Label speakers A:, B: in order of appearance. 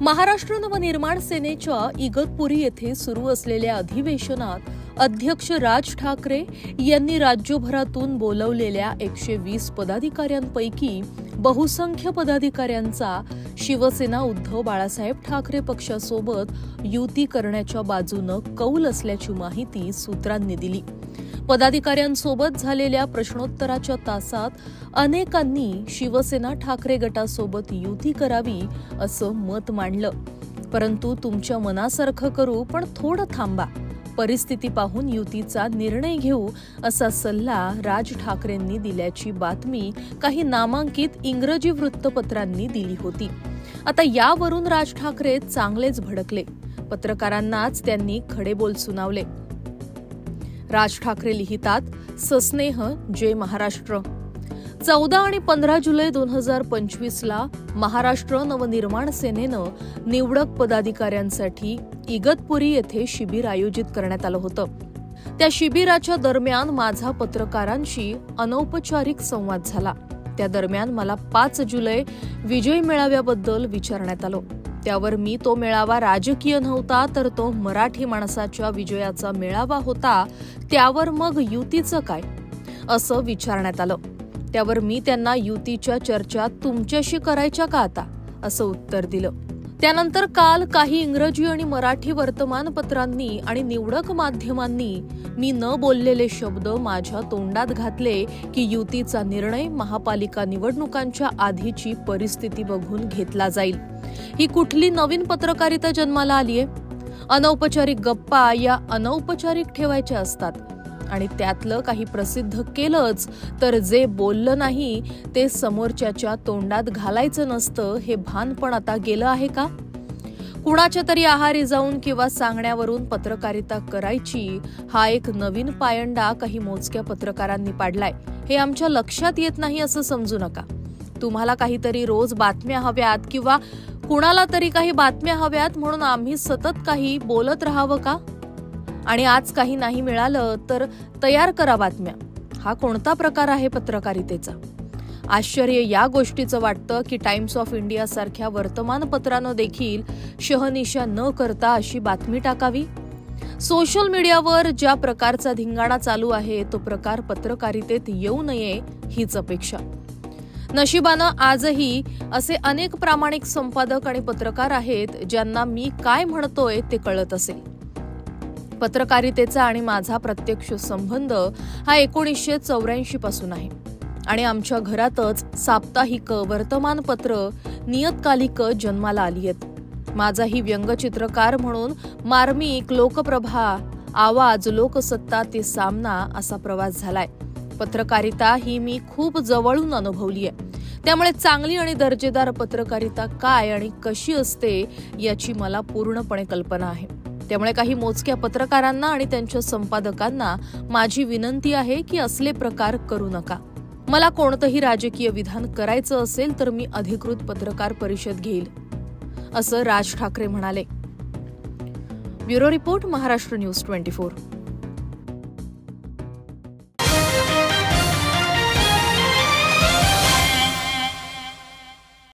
A: महाराष्ट्र नवनिर्माण सेनेच्या इगतपुरी येथे सुरू असलेल्या अधिवेशनात अध्यक्ष राज ठाकरे यांनी राज्यभरातून बोलवलेल्या 120 पदाधिकाऱ्यांपैकी बहुसंख्य पदाधिकाऱ्यांचा शिवसेना उद्धव बाळासाहेब ठाकरे पक्षासोबत युती करण्याच्या बाजूने कौल असल्याची माहिती सूत्रांनी दिली। पदाधिकाऱ्यांसोबत झालेल्या प्रश्नोत्तराच्या तासात अनेकांनी शिवसेना ठाकरे गटासोबत युती करावी असं मत मांडलं। परंतु तुमच्या मनासारखं करू, पण थोडं थांबा, परिस्थिती पाहून युतीचा निर्णय घेऊ असा सल्ला राज ठाकरेंनी दिल्याची बातमी काही नामांकित इंग्रजी वृत्तपत्रांनी दिली होती। आता यावरून राज ठाकरे चांगलेच भडकले। पत्रकारांनाच त्यांनी खडेबोल सुनावले। राज ठाकरे लिहितात, सस्नेह जय महाराष्ट्र। 14 आणि 15 जुलै 2025 ला महाराष्ट्र नवनिर्माण सेनेनं निवडक पदाधिकाऱ्यांसाठी इगतपुरी येथे शिबिर आयोजित करण्यात आलं होतं। त्या शिबिराच्या दरम्यान माझा पत्रकारांशी अनौपचारिक संवाद झाला। त्या दरम्यान मला 5 जुलै विजय मेळाव्याबद्दल विचारण्यात आलं। त्यावर मी तो मेळावा राजकीय नव्हता, तर तो मराठी माणसाच्या विजयाचा मेळावा होता, त्यावर मग युतीचं काय असं विचारण्यात आलं। त्यावर मी त्यांना युतीच्या चर्चा तुमच्याशी करायच्या का आता असं उत्तर दिलं। त्यानंतर काल काही इंग्रजी आणि मराठी वर्तमानपत्रांनी आणि निवडक माध्यमांनी मी न बोललेले शब्द माझ्या तोंडात घातले की युतीचा निर्णय महापालिका निवडणुकांच्या आधीची परिस्थिती बघून घेतला जाईल। ही कुठली नवीन पत्रकारिता जन्माला आलीये? अनौपचारिक गप्पा या अनौपचारिक ठेवायच्या असतात आणि त्यातलं काही प्रसिद्ध केलंच तर जे बोललं नाही ते समोरच्याच्या तोंडात घालायचं नसतं, हे भान पण आता गेलं आहे का? कुणाच्या तरी आहारी जाऊन किंवा सांगण्यावरून पत्रकारिता करायची हा एक नवीन पायंडा काही मोजक्या पत्रकारांनी पाडलाय, हे आमच्या लक्षात येत नाही असं समजू नका। तुम्हाला काहीतरी रोज बातम्या हव्यात किंवा कुणाला तरी काही बातम्या हव्यात म्हणून आम्ही सतत काही बोलत राहावं का? आणि आज काही नाही मिळालं तर तयार करा बातम्या। हा कोणता प्रकार आहे पत्रकारितेचा? आश्चर्य या गोष्टीचं वाटतं की टाइम्स ऑफ इंडिया सारख्या वर्तमानपत्रानं देखील शहनिशा न करता अशी बातमी टाकावी। सोशल मीडियावर ज्या प्रकारचा धिंगाणा चालू आहे तो प्रकार पत्रकारितेत येऊ नये हीच अपेक्षा। नशिबानं आजही असे अनेक प्रामाणिक संपादक आणि पत्रकार आहेत ज्यांना मी काय म्हणतोय ते कळत असेल। पत्रकारितेचा आणि माझा प्रत्यक्ष संबंध हा 1984 पासून आहे आणि आमच्या घरातच साप्ताहिक, वर्तमानपत्र, नियतकालिक जन्माला आली आहेत। माझाही व्यंगचित्रकार म्हणून मार्मिक, लोकप्रभा, आवाज, लोकसत्ता ते सामना असा प्रवास झालाय। पत्रकारिता ही मी खूप जवळून अनुभवली आहे, त्यामुळे चांगली आणि दर्जेदार पत्रकारिता काय आणि कशी असते याची मला पूर्णपणे कल्पना आहे। त्यामुळे काही मोजक्या पत्रकारांना आणि त्यांच्या संपादकांना माझी विनंती आहे की असले प्रकार करू नका। मला कोणतंही राजकीय विधान करायचं असेल तर मी अधिकृत पत्रकार परिषद घेईल असं राज ठाकरे म्हणाले। Bureau report, Maharashtra news 24।